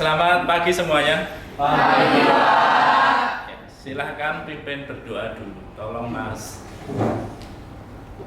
Selamat pagi semuanya. Pagi, Pak. Ya, silahkan pimpin berdoa dulu. Tolong Mas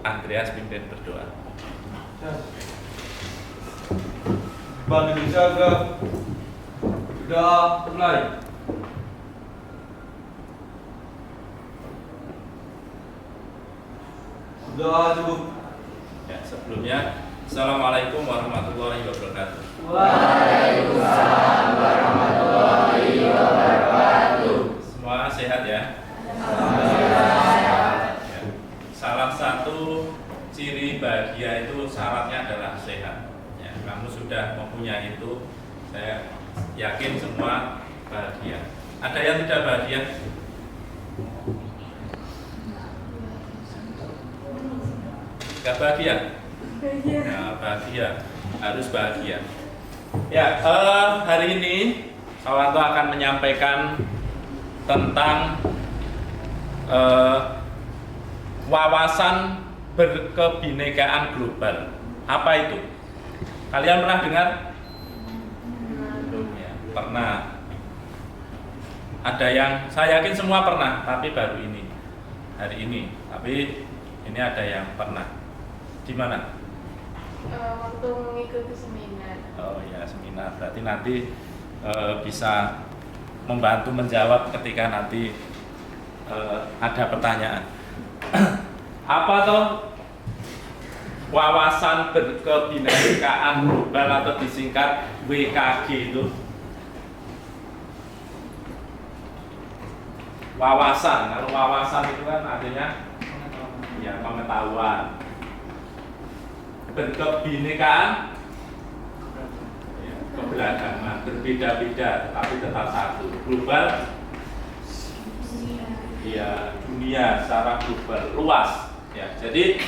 Andreas pimpin berdoa. Bank Indonesia sudah mulai. Sudah cukup. Ya, sebelumnya Assalamualaikum warahmatullahi wabarakatuh. Waalaikumsalam warahmatullahi wabarakatuh. Semua sehat ya? Ya. Salah satu ciri bahagia itu syaratnya adalah sehat. Ya, kamu sudah mempunyai itu, saya yakin semua bahagia. Ada yang tidak bahagia? Gak bahagia? Nah, bahagia, harus bahagia. Ya, hari ini Sawanto akan menyampaikan tentang wawasan berkebinekaan global. Apa itu? Kalian pernah dengar? Belum ya? Pernah. Ada yang, saya yakin semua pernah, tapi baru ini, hari ini. Tapi ini ada yang pernah. Di mana? Waktu mengikuti seminar. Oh ya, seminar. Berarti nanti bisa membantu menjawab ketika nanti ada pertanyaan. Apa toh wawasan berkebinekaan global atau disingkat WKG itu? Wawasan. Kalau wawasan itu kan artinya ya pengetahuan. Berkebinekaan ya, keberagaman, berbeda-beda tetapi tetap satu. Global ya, dunia secara global luas ya. Jadi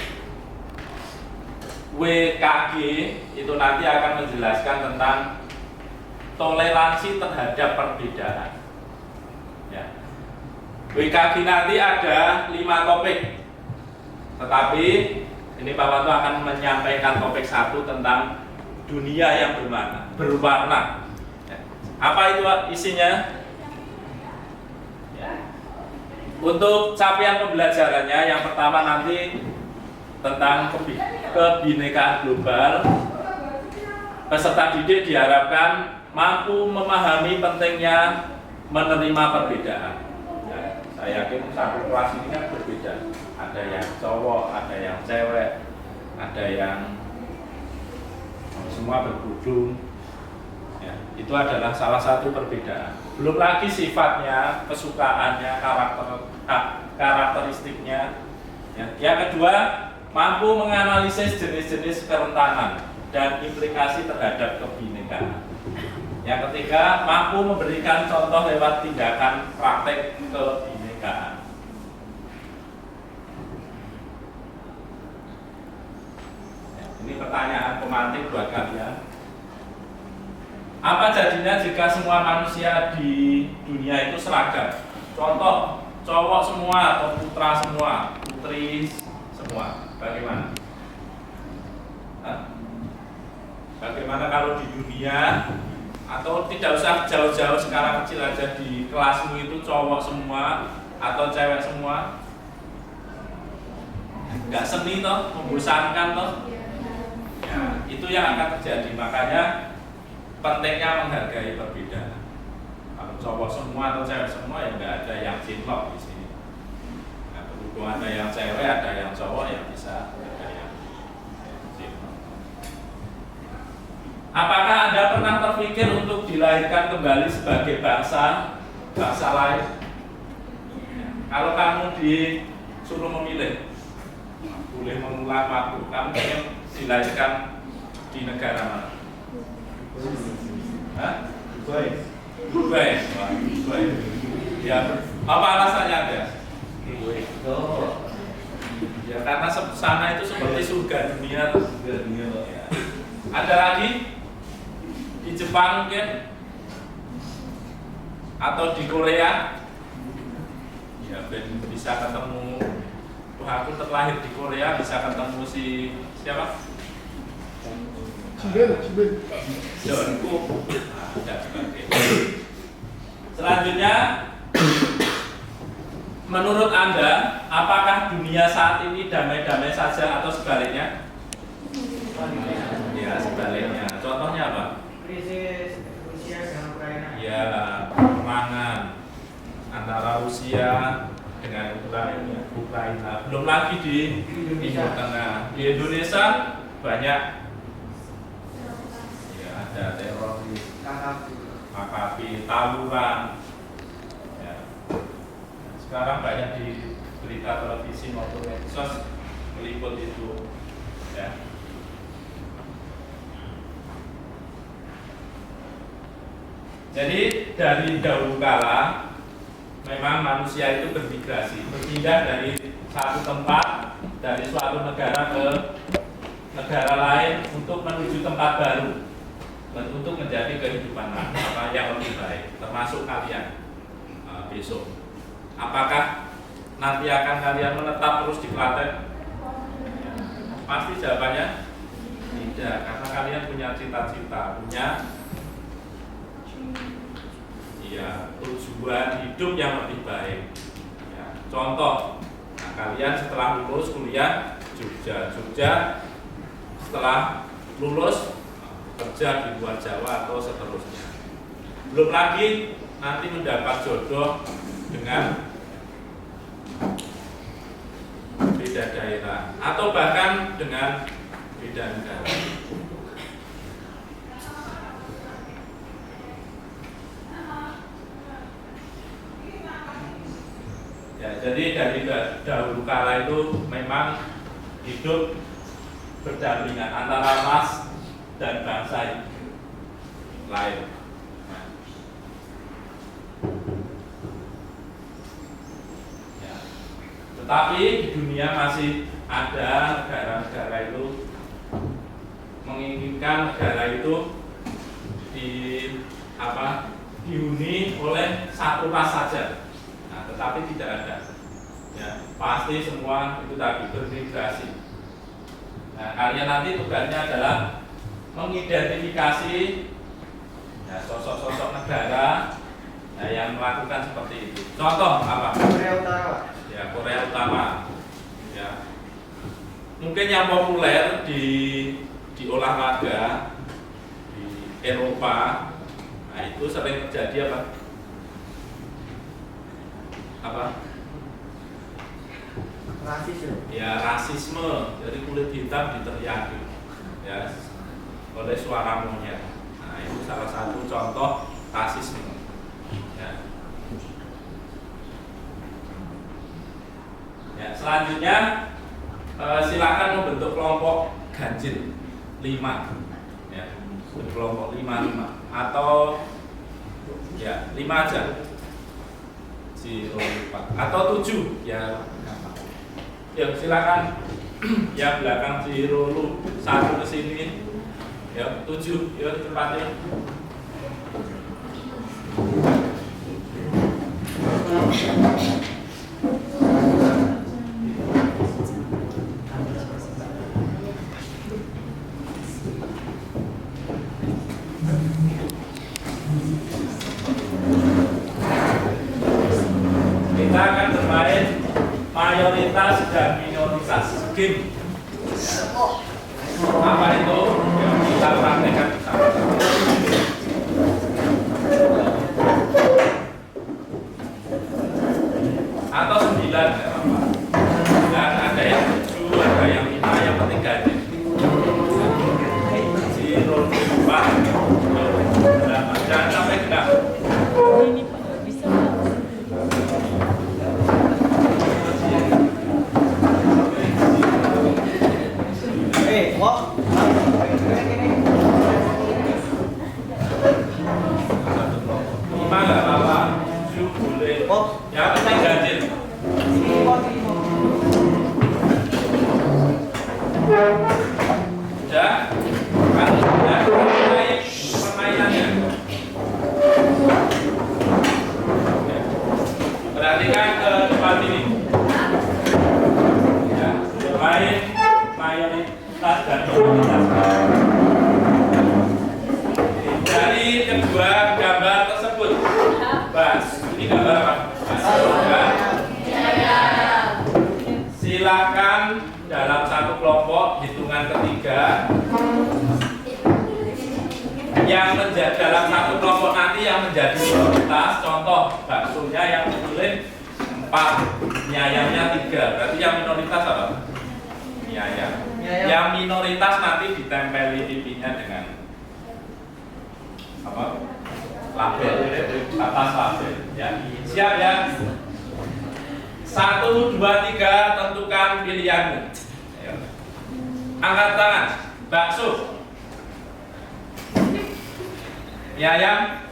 WKG itu nanti akan menjelaskan tentang toleransi terhadap perbedaan ya. WKG nanti ada 5 topik, tetapi ini Pak Wanto akan menyampaikan topik 1 tentang dunia yang berwarna. Ya. Apa itu isinya? Ya. Untuk capaian pembelajarannya, yang pertama nanti tentang kebinekaan global. Peserta didik diharapkan mampu memahami pentingnya menerima perbedaan. Ya, saya yakin satu kelas ini kan berbeda. Ada yang cowok, ada yang cewek, ada yang semua berkerudung. Ya, itu adalah salah satu perbedaan. Belum lagi sifatnya, kesukaannya, karakteristiknya. Ya. Yang kedua, mampu menganalisis jenis-jenis kerentanan dan implikasi terhadap kebinekaan. Yang ketiga, mampu memberikan contoh lewat tindakan praktek kebinekaan. Ini pertanyaan pemantik buat kalian. Apa jadinya jika semua manusia di dunia itu seragam? Contoh, cowok semua atau putra semua, putri semua. Bagaimana? Bagaimana kalau di dunia, atau tidak usah jauh-jauh, sekarang kecil aja di kelasmu itu cowok semua atau cewek semua? Nggak seni toh, membosankan toh? Ya, itu yang akan terjadi. Makanya pentingnya menghargai perbedaan. Kalau cowok semua atau cewek semua, ya nggak ada yang cinlok di sini. Nah, berhubung ada yang cewek, ada yang cowok, yang bisa ada yang cinlok. Apakah Anda pernah terpikir untuk dilahirkan kembali sebagai bangsa lain? Ya, kalau kamu disuruh memilih, boleh mengulang waktu, kamu ingin dilahirkan di negara mana? Baik. Dubai. Dubai. Ya, apa alasannya Anda? Ya, karena sana itu seperti surga dunia. Ya. Ada lagi di Jepang mungkin, atau di Korea? Ya, bisa ketemu. Wah, aku terlahir di Korea, bisa ketemu siapa? Jonku dan sebagainya. Selanjutnya, menurut Anda, apakah dunia saat ini damai-damai saja atau sebaliknya? Ya, sebaliknya. Contohnya apa? Krisis Rusia dan Ukraina. Ya, peperangan antara Rusia dengan Ukraina. Belum lagi di Timur Tengah. Di Indonesia banyak, ya, ada teroris, KKP, tawuran. Ya. Sekarang banyak di berita televisi maupun medsos meliput itu. Ya. Jadi dari dahulu kala memang manusia itu bermigrasi, berpindah dari satu tempat, dari suatu negara ke negara lain untuk menuju tempat baru, untuk menjadi kehidupan yang lebih baik, termasuk kalian besok. Apakah nanti akan kalian menetap terus di Klaten? Pasti jawabannya tidak, karena kalian punya cita-cita, punya tujuan hidup yang lebih baik. Ya, contoh, kalian setelah lulus kuliah Jogja, setelah lulus kerja di luar Jawa atau seterusnya. Belum lagi nanti mendapat jodoh dengan beda daerah atau bahkan dengan beda negara. Ya, jadi dari dahulu kala itu memang hidup berdampingan antara ras dan bangsa lain. Nah. Ya. Tetapi di dunia masih ada negara-negara itu menginginkan negara itu dihuni oleh satu ras saja. Tetapi tidak ada, ya, pasti semua itu tadi bermigrasi. Nah, kalian nanti tugasnya adalah mengidentifikasi, ya, sosok-sosok negara, ya, yang melakukan seperti itu. Contoh apa? Korea Utara. Ya, Korea Utara. Ya. Mungkin yang populer di olahraga di Eropa, nah itu sering terjadi apa? Rasisme. Ya, rasisme. Jadi kulit hitam diteriaki, ya, oleh suara monyet. Nah, itu salah satu contoh rasisme. Ya. Ya, selanjutnya silakan membentuk kelompok ganjil 5. Ya, kelompok 5 atau ya 5 aja. 0, 4 atau 7 ya. Ya, silakan yang belakang 0, 1 ke sini. Ya, 7 ya tempatnya. Kita akan bermain mayoritas dan minoritas game. Apa itu? Yang kita praktekkan bersama. Atau 9 ya, dan ada yang 7, ada yang 5, yang penting ganjil. 0, 4, 8, jangan sampai genap. Ini Pak, bisa Pak. yang menjadi dalam satu kelompok nanti yang menjadi minoritas, contoh baksonya yang memilih 4, mie ayamnya 3, berarti yang minoritas apa? Mie ayam. Yang minoritas nanti ditempeli pipinya dengan apa? Label, batas label. Ya. Siap ya? 1, 2, 3, tentukan pilihanmu. Ayo. Angkat tangan. Bakso. Mie ayam.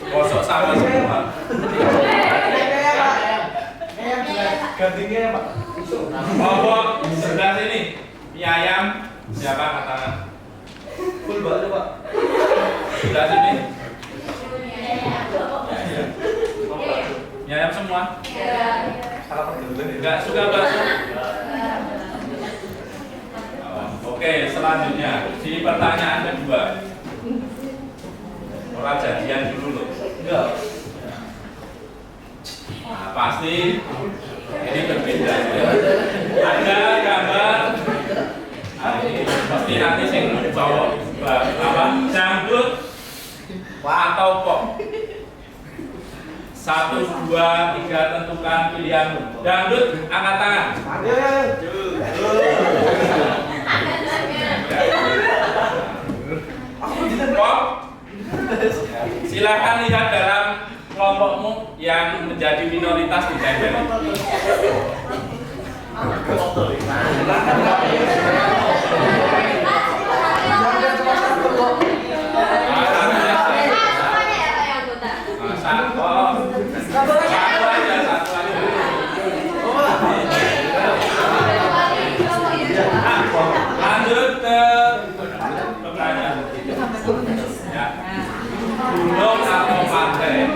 Kosok sama semua. Gantinya ya Pak. Kelompok sebelah sini. Mie ayam. Siapa angkat tangan? Full Pak Pak. Sebelah sini. Mie ayam semua. Salah dulu nih. Enggak suka bakso? Oke, selanjutnya di pertanyaan kedua. Orang jadian dulu loh. Enggak. Nah, pasti ini berbeda. Ada gambar. Nah, ini pasti nanti sing bawa apa? Dangdut atau pop. 1, 2, 3 tentukan pilihanmu. Dangdut angkat tangan. Pop. Silakan lihat dalam kelompokmu yang menjadi minoritas di tempel. Satu aja. Lanjut ke pertanyaan. Ya. Gunung atau pantai?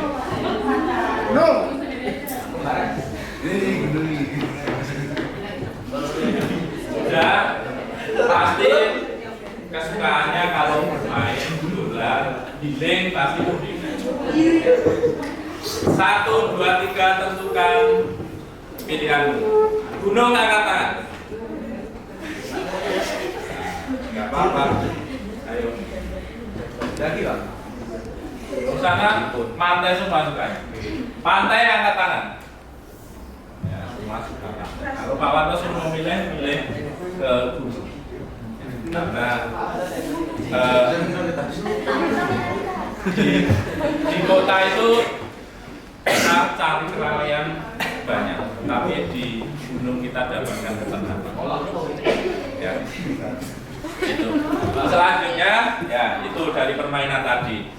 Sudah pasti kesukaannya kalau bermain bola healing pasti mudik. 1, 2, 3 tentukan pilihanmu. Gunung angkat tangan. Enggak apa-apa. Ayo. Lagi Pak. Sana pantai semua suka. Pantai angkat tangan. Ya, semua suka. Kalau Pak Wanto suruh milih ke gunung. Karena di kota itu kita cari keramaian banyak, tapi di gunung kita dapatkan ketenangan. Ya, itu. Selanjutnya, ya itu dari permainan tadi.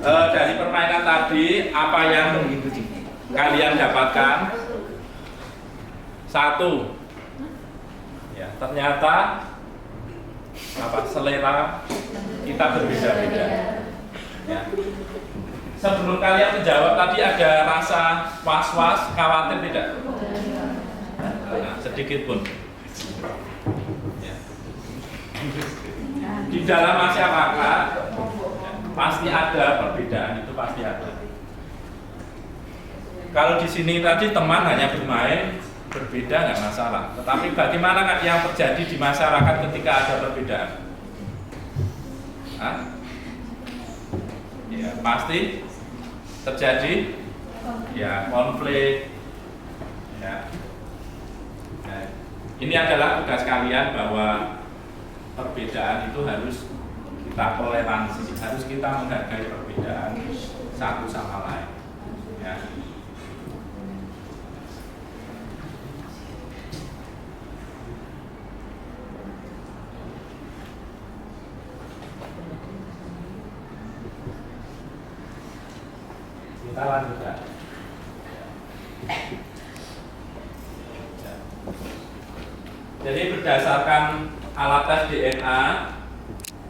Dari permainan tadi apa yang kalian dapatkan? 1, ya ternyata apa selera kita berbeda-beda. Ya. Sebelum kalian menjawab tadi ada rasa was-was, khawatir tidak? Nah, sedikit pun. Ya. Di dalam masyarakat pasti ada perbedaan, itu pasti ada. Kalau di sini tadi teman hanya bermain, berbeda nggak masalah. Tetapi bagaimana yang terjadi di masyarakat ketika ada perbedaan? Hah? Ya pasti terjadi ya konflik. Ya. Nah, ini adalah tugas kalian bahwa perbedaan itu harus kita toleransi, harus kita menghargai perbedaan satu sama lain. Ya. Kita lanjutkan. Jadi berdasarkan alat tes DNA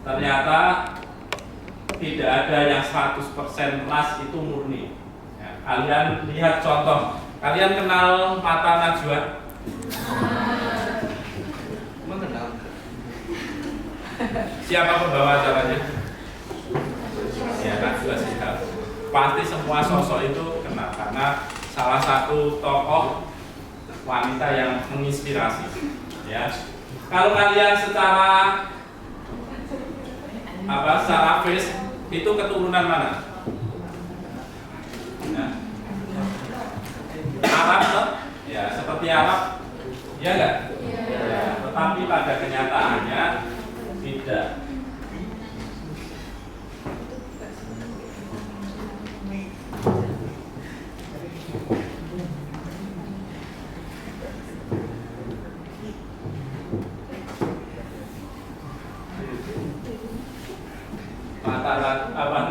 ternyata tidak ada yang 100% ras itu murni. Ya, kalian lihat contoh. Kalian kenal mata Najwa? Mengenal. Siapa pembawa acaranya? Ya, Najwa Shihab. Pasti semua sosok itu kenal karena salah satu tokoh wanita yang menginspirasi. Ya, Kalau kalian secara secara face itu keturunan mana? Ya. Arab toh? Ya, seperti Arab. Iya enggak? Ya, tetapi pada kenyataannya tidak.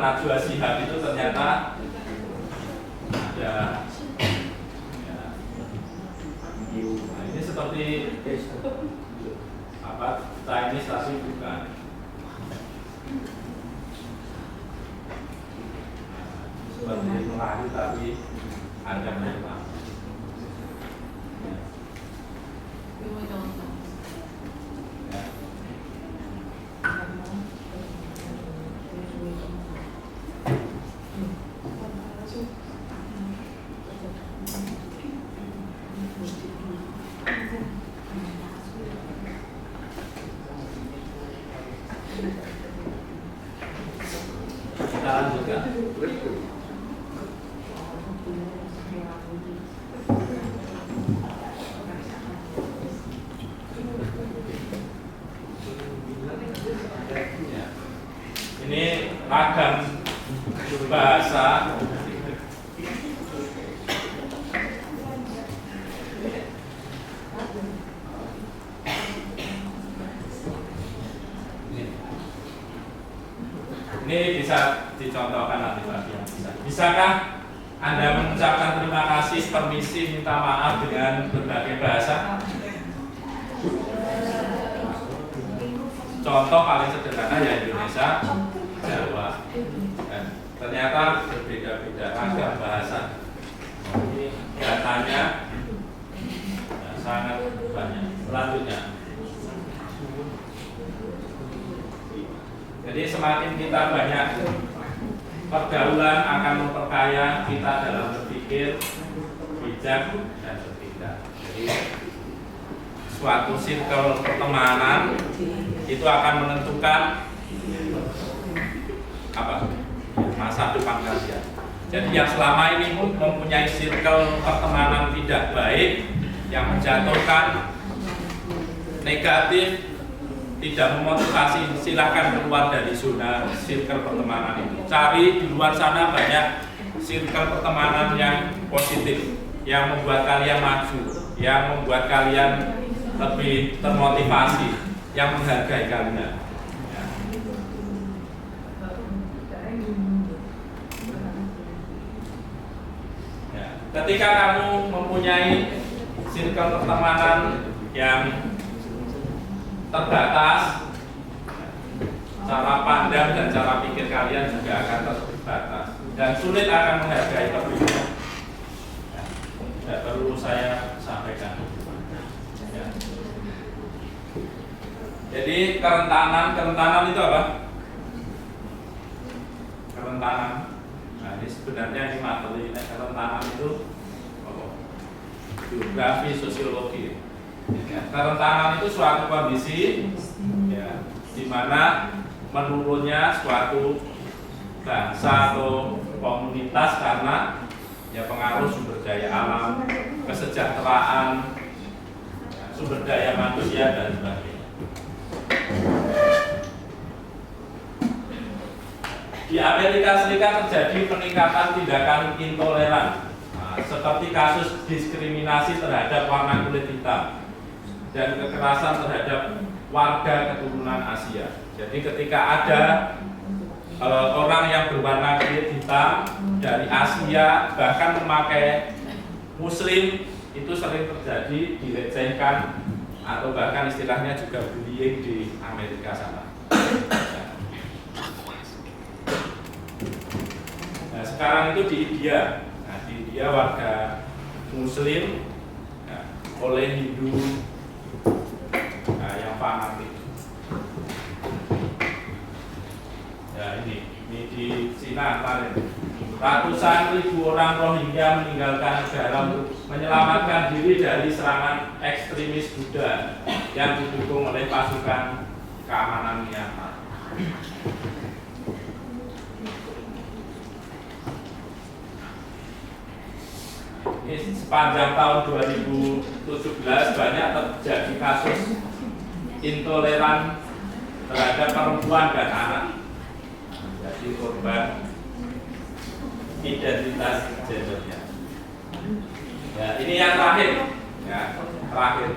Najwa Shihab itu ternyata ada nah, ini seperti Chinese tapi bukan. Seperti Melayu tapi ada memang. Kita lanjutkan. Ya. Ini ragam bahasa. Ini bisa dicontohkan nanti lagi yang bisa. Bisakah Anda mengucapkan terima kasih, permisi, minta maaf dengan berbagai bahasa? Contoh paling sederhana ya Indonesia, Jawa. Dan ternyata berbeda-beda ragam bahasa. Ini datanya sangat banyak. Selanjutnya. Jadi semakin kita banyak pergaulan akan memperkaya kita dalam berpikir, bijak dan bertindak. Jadi suatu circle pertemanan itu akan menentukan masa depan kalian. Jadi yang selama ini mempunyai circle pertemanan tidak baik, yang menjatuhkan, negatif, tidak memotivasi, silahkan keluar dari zona circle pertemanan itu. Cari di luar sana banyak circle pertemanan yang positif, yang membuat kalian maju, yang membuat kalian lebih termotivasi, yang menghargai kalian. Ya. Ketika kamu mempunyai circle pertemanan yang terbatas, cara pandang dan cara pikir kalian juga akan terbatas dan sulit akan menghargai perbedaan. Tidak perlu saya sampaikan. Ya. Jadi kerentanan itu apa? Kerentanan. Nah, ini sebenarnya ini materi kerentanan itu geografi sosiologi. Ya, kerentanan itu suatu kondisi ya, di mana menurunnya suatu bangsa atau komunitas karena ya pengaruh sumber daya alam, kesejahteraan, ya, sumber daya manusia dan sebagainya. Di Amerika Serikat terjadi peningkatan tindakan intoleran, seperti kasus diskriminasi terhadap warna kulit hitam dan kekerasan terhadap warga keturunan Asia. Jadi ketika ada orang yang berwarna kulit hitam dari Asia bahkan memakai Muslim, itu sering terjadi, dilecehkan atau bahkan istilahnya juga bullying di Amerika sana. Nah, sekarang itu di India. Nah, di India warga Muslim ya, oleh Hindu yang fanatik. Ya ini di Cina kemarin ratusan ribu orang Rohingya meninggalkan negara untuk menyelamatkan diri dari serangan ekstremis Buddha yang didukung oleh pasukan keamanan Myanmar. Ini sepanjang tahun 2017 banyak terjadi kasus intoleran terhadap perempuan dan anak. Jadi korban identitas gendernya. Ya, ini yang terakhir. Ya, terakhir.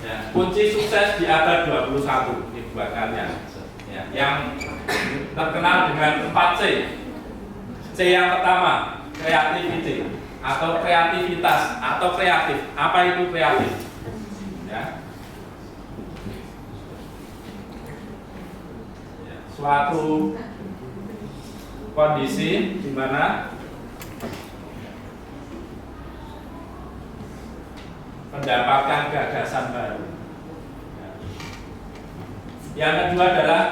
Ya, kunci sukses di abad 21 ini buat kalian. Ya, yang terkenal dengan 4C. C yang pertama, creativity atau kreativitas atau kreatif. Apa itu kreatif? Ya. Suatu kondisi di mana mendapatkan gagasan baru. Yang kedua adalah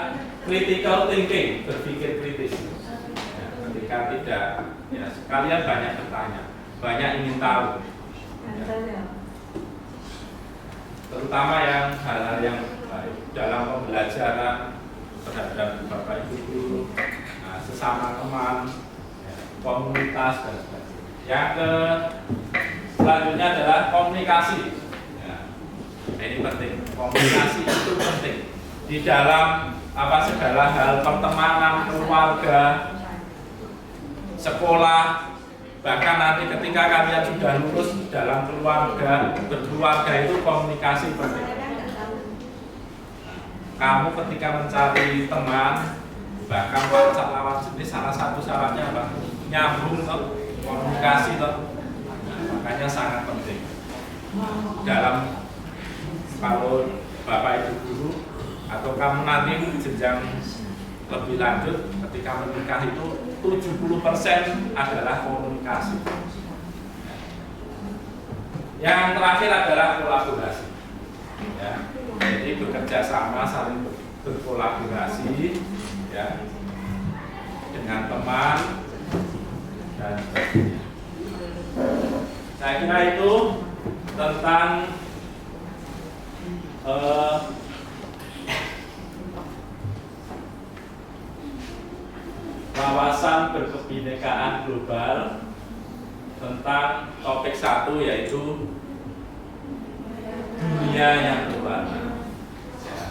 critical thinking, berpikir kritis. Ya, ketika tidak, ya kalian banyak bertanya, banyak ingin tahu. Ya. Terutama yang hal-hal yang baik dalam pembelajaran terhadap bapak ibu guru, nah, sesama teman, ya, komunitas dan sebagainya. Yang selanjutnya adalah komunikasi. Ya, ini penting. Komunikasi itu penting di dalam segala hal pertemanan, keluarga, sekolah, bahkan nanti ketika kalian sudah lulus dalam keluarga, berkeluarga itu komunikasi penting. Kamu ketika mencari teman, bahkan pacar lawan jenis, salah satu syaratnya apa? Nyambung toh, komunikasi toh. Makanya sangat penting. Dalam kalau bapak ibu guru atau kamu nanti jenjang lebih lanjut, ketika menikah itu 70% adalah komunikasi. Yang terakhir adalah kolaborasi. Ya. Jadi bekerja sama, saling berkolaborasi, ya, dengan teman dan sebagainya. Saya kira itu tentang wawasan berkebinekaan global tentang topik 1 yaitu dunia yang berwarna. Ya.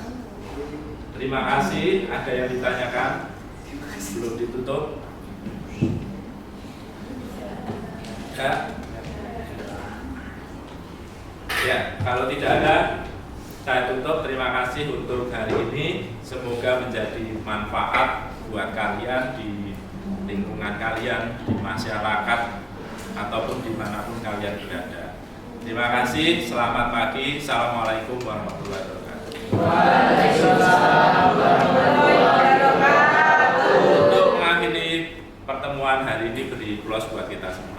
Terima kasih. Ada yang ditanyakan? Belum ditutup? Ya. Ya, kalau tidak ada, saya tutup. Terima kasih untuk hari ini. Semoga menjadi manfaat buat kalian di lingkungan kalian, di masyarakat, ataupun dimanapun kalian berada. Terima kasih, selamat pagi. Assalamualaikum warahmatullahi wabarakatuh. Waalaikumsalam warahmatullahi wabarakatuh. Untuk mengakhiri pertemuan hari ini, beri plus buat kita semua.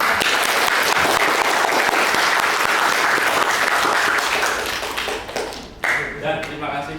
Dan terima kasih.